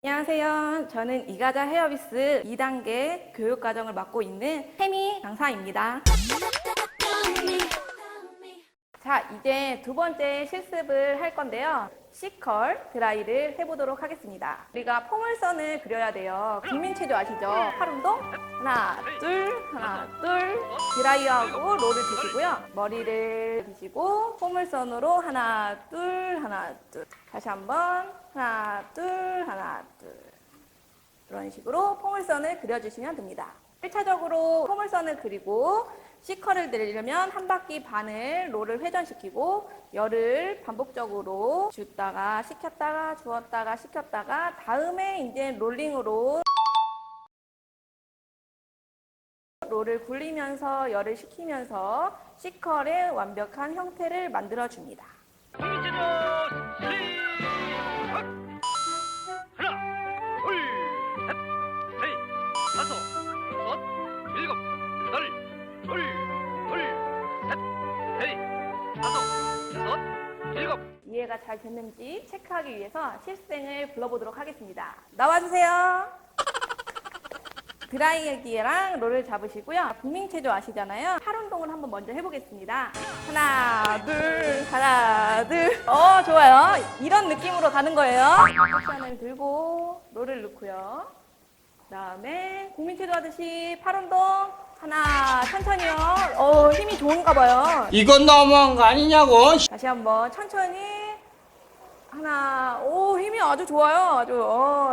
안녕하세요. 저는 이가자 헤어비스 2단계 교육과정을 맡고 있는 태미 강사입니다. 자, 이제 두 번째 실습을 할 건데요. C컬 드라이를 해보도록 하겠습니다. 우리가 포물선을 그려야 돼요. 국민체조 아시죠? 팔 운동? 하나, 둘, 하나, 둘. 드라이하고 롤을 드시고요. 머리를 드시고 포물선으로 하나, 둘, 하나, 둘. 다시 한번 하나, 둘, 하나, 둘. 이런 식으로 포물선을 그려주시면 됩니다. 1차적으로 포물선을 그리고 C컬을 내리려면 한 바퀴 반을 롤을 회전시키고 열을 반복적으로 줬다가 식혔다가 주었다가 식혔다가 다음에 이제 롤링으로 롤을 굴리면서 열을 식히면서 C컬의 완벽한 형태를 만들어 줍니다. 이해가 잘 됐는지 체크하기 위해서 실생을 불러보도록 하겠습니다. 나와주세요. 드라이기랑 롤을 잡으시고요. 국민체조 아시잖아요. 팔 운동을 한번 먼저 해보겠습니다. 하나, 둘, 하나, 둘. 좋아요. 이런 느낌으로 가는 거예요. 쿠션을 들고 롤을 넣고요. 그 다음에 국민체조 하듯이 팔 운동. 하나, 천천히요. 힘이 좋은가 봐요. 이건 너무한 거 아니냐고. 다시 한번 천천히. 하나, 힘이 아주 좋아요. 아주,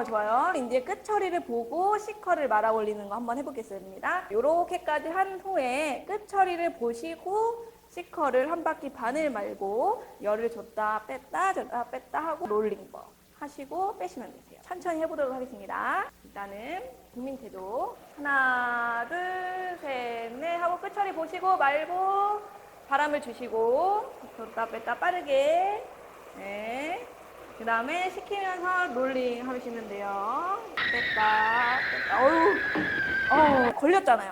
좋아요. 이제 끝 처리를 보고 C컬을 말아 올리는 거 한번 해보겠습니다. 요렇게까지 한 후에 끝 처리를 보시고 C컬을 한 바퀴 반을 말고 열을 줬다 뺐다 줬다 뺐다 하고 롤링법 하시고 빼시면 되세요. 천천히 해보도록 하겠습니다. 일단은 국민체조 하나, 둘, 셋, 넷 하고 끝 처리 보시고 말고 바람을 주시고 줬다 뺐다 빠르게. 네. 그 다음에 식히면서 롤링 하시면 돼요. 뺐다, 뺐다. 걸렸잖아요.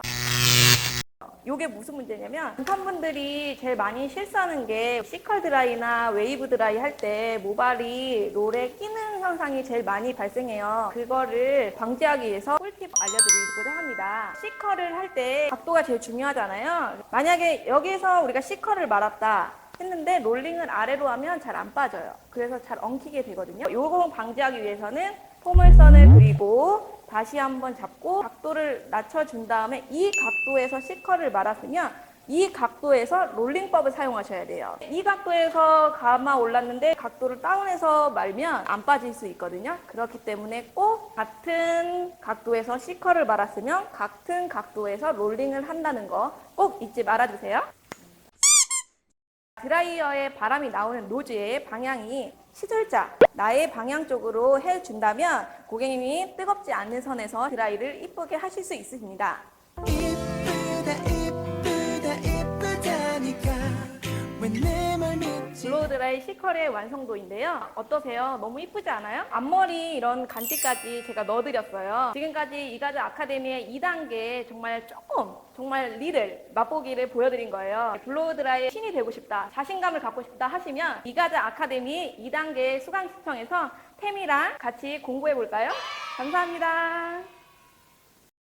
요게 무슨 문제냐면 등산분들이 제일 많이 실수하는 게 C컬 드라이나 웨이브 드라이 할 때 모발이 롤에 끼는 현상이 제일 많이 발생해요. 그거를 방지하기 위해서 꿀팁 알려드리고자 합니다. C컬을 할 때 각도가 제일 중요하잖아요. 만약에 여기서 우리가 C컬을 말았다 했는데 롤링을 아래로 하면 잘 안 빠져요. 그래서 잘 엉키게 되거든요. 요거 방지하기 위해서는 포물선을 그리고 다시 한번 잡고 각도를 낮춰준 다음에 이 각도에서 C컬을 말았으면 이 각도에서 롤링법을 사용하셔야 돼요. 이 각도에서 감아 올랐는데 각도를 다운해서 말면 안 빠질 수 있거든요. 그렇기 때문에 꼭 같은 각도에서 C컬을 말았으면 같은 각도에서 롤링을 한다는 거 꼭 잊지 말아주세요. 드라이어에 바람이 나오는 노즈의 방향이 시술자, 나의 방향 쪽으로 해준다면 고객님이 뜨겁지 않는 선에서 드라이를 이쁘게 하실 수 있습니다. 블로우 드라이 C컬의 완성도인데요. 어떠세요? 너무 이쁘지 않아요? 앞머리 이런 간지까지 제가 넣어드렸어요. 지금까지 이가자 아카데미의 2단계 정말 리를 맛보기를 보여드린 거예요. 블로우 드라이의 신이 되고 싶다, 자신감을 갖고 싶다 하시면 이가자 아카데미 2단계 수강 신청해서 태미랑 같이 공부해 볼까요? 감사합니다.